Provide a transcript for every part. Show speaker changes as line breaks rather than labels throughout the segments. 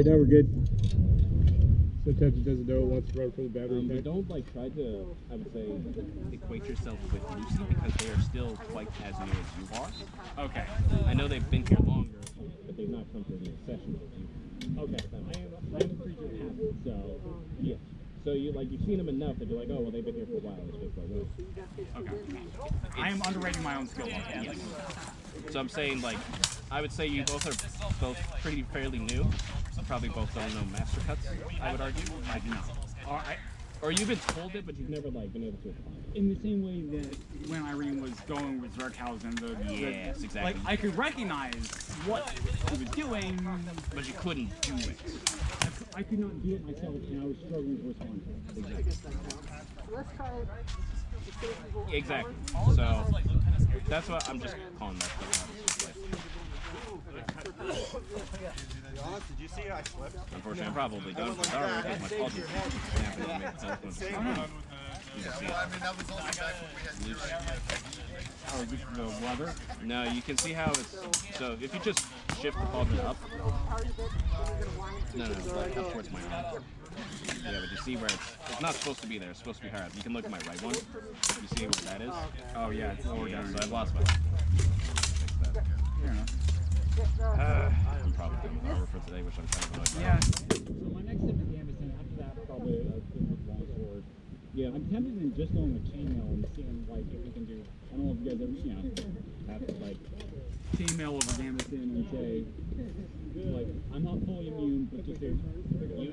right, now we're good. Sometimes it doesn't know it wants to run from the battery pack.
Don't try to, I would say, equate yourself with Lucy because they are still quite as new as you are. Okay. I know they've been here longer, but they've not come to the session with you. Okay. I am a creature of habit, so yeah. So you've seen them enough that you're like, oh well, they've been here for a while. It's just like, oh. Okay.
I am underrating my own skill.
Yes. So I'm saying I would say you both are pretty fairly new. Probably both don't know master cuts, I would argue.
I do not.
Or you've been told it, but you've never been able to apply it.
In the same way that when Irene was going with Zerkhausen,
yes, exactly.
I could recognize what he was doing,
but you couldn't do it.
I could not do it myself, and I was struggling to respond to it.
Exactly. So that's what I'm just calling that.
Did you see I slipped?
Unfortunately, I probably don't. Sorry, because my pulse is snapping at me.
Well, I mean, that was also back when we had
Oh, just the weather?
No, you can see how it's. So if you just shift the pauldron up. No, up towards my hand. Yeah, but you see where it's not supposed to be there. It's supposed to be higher up. You can look at my right one. You see what that is?
Oh, yeah, it's lower down.
So I've lost my. Fix that.
Fair enough.
I'm probably done with armor for today, which I'm kind of annoyed by.
Yeah. So my next step is Gambison. After that, probably a longsword. Yeah, I'm tempted in just going with chainmail and seeing if we can do. I don't know if you guys ever, have chainmail over Gambison and say, I'm not fully immune, but just you'd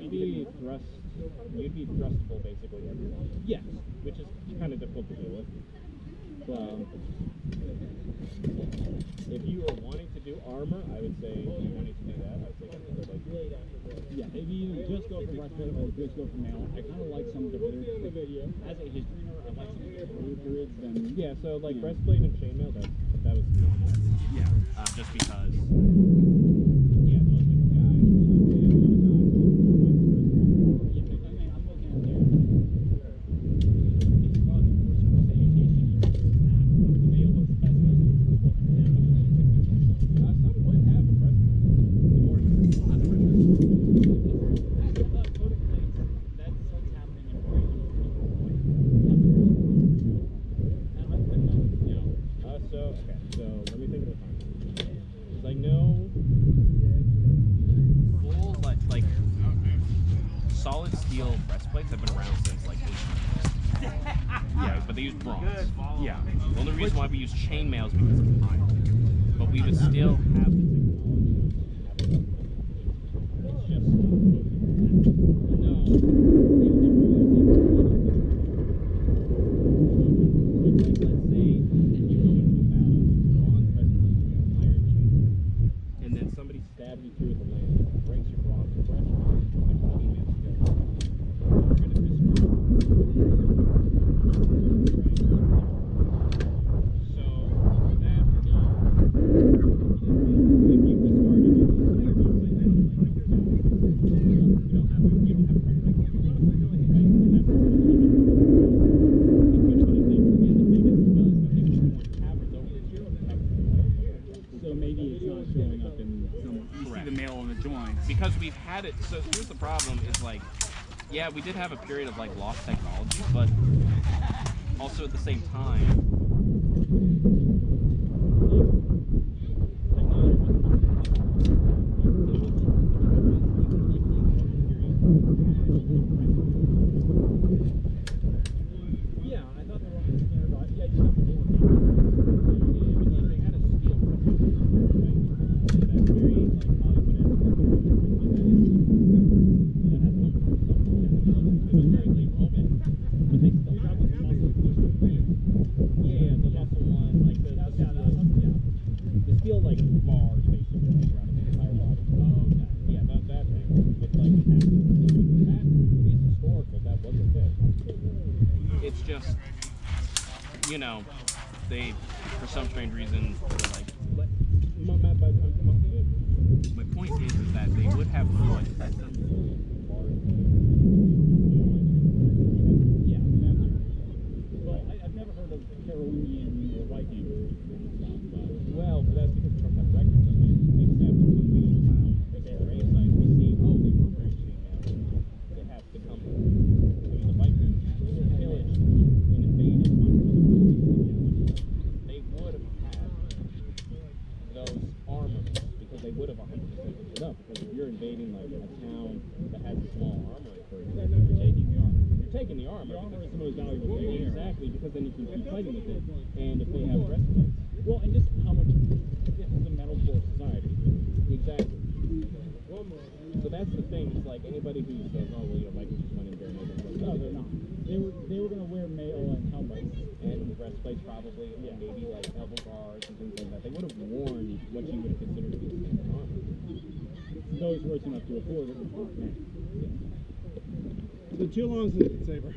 be thrustable basically everywhere. Yes, which is kind of difficult to deal with.
If you were wanting to do armor, I would say you wanted to do that. I would say
yeah, if you just go for breastplate or just go for mail, I kind of like some of the periods. As a history nerd, I like some of the periods. Then
so breastplate and chainmail, that was normal.
Yeah,
just because. Solid steel breastplates have been around since ancient times. Yeah, but they use bronze.
Yeah.
The only reason why we use chainmail is because of iron. But we would still have the technology. It's just let's say you go into a battle, bronze breastplate, iron chainmail, and then somebody stabs you through the land, breaks your bronze breastplate. Because we've had it, so here's the problem is yeah, we did have a period of lost technology, but also at the same time, yeah, I thought they were scared about yeah, you have to do they had a steel that's very bars basically around the entire body. Oh, okay. Yeah, that thing. It's that is historical. That was a thing. It's just, they, for some strange reason, were my point is that they would have foot.
Yeah, well, I've never heard of Carolingian or Viking stuff.
Well, but that's because from the records of it, except when we found their A sites, we see, because they would have 100% picked it up. Because if you're invading like a town that has a small armory, for example, you're taking the armor. You're taking the armor.
The armor is the most valuable thing here.
Exactly, because then you can keep fighting with it. And if they have breastplates.
Well, and just how much this is a metal poor society.
Exactly. So that's the thing. It's like anybody who says, "Oh, well, you know, Vikings just went in there and made them."
No, they're not. They were going to wear mail and helmets
and breastplates probably, and maybe like elbow guards and things like that. They would have worn what you would have considered to be standard armor.
Those rich enough to afford it.
The too long is a saber.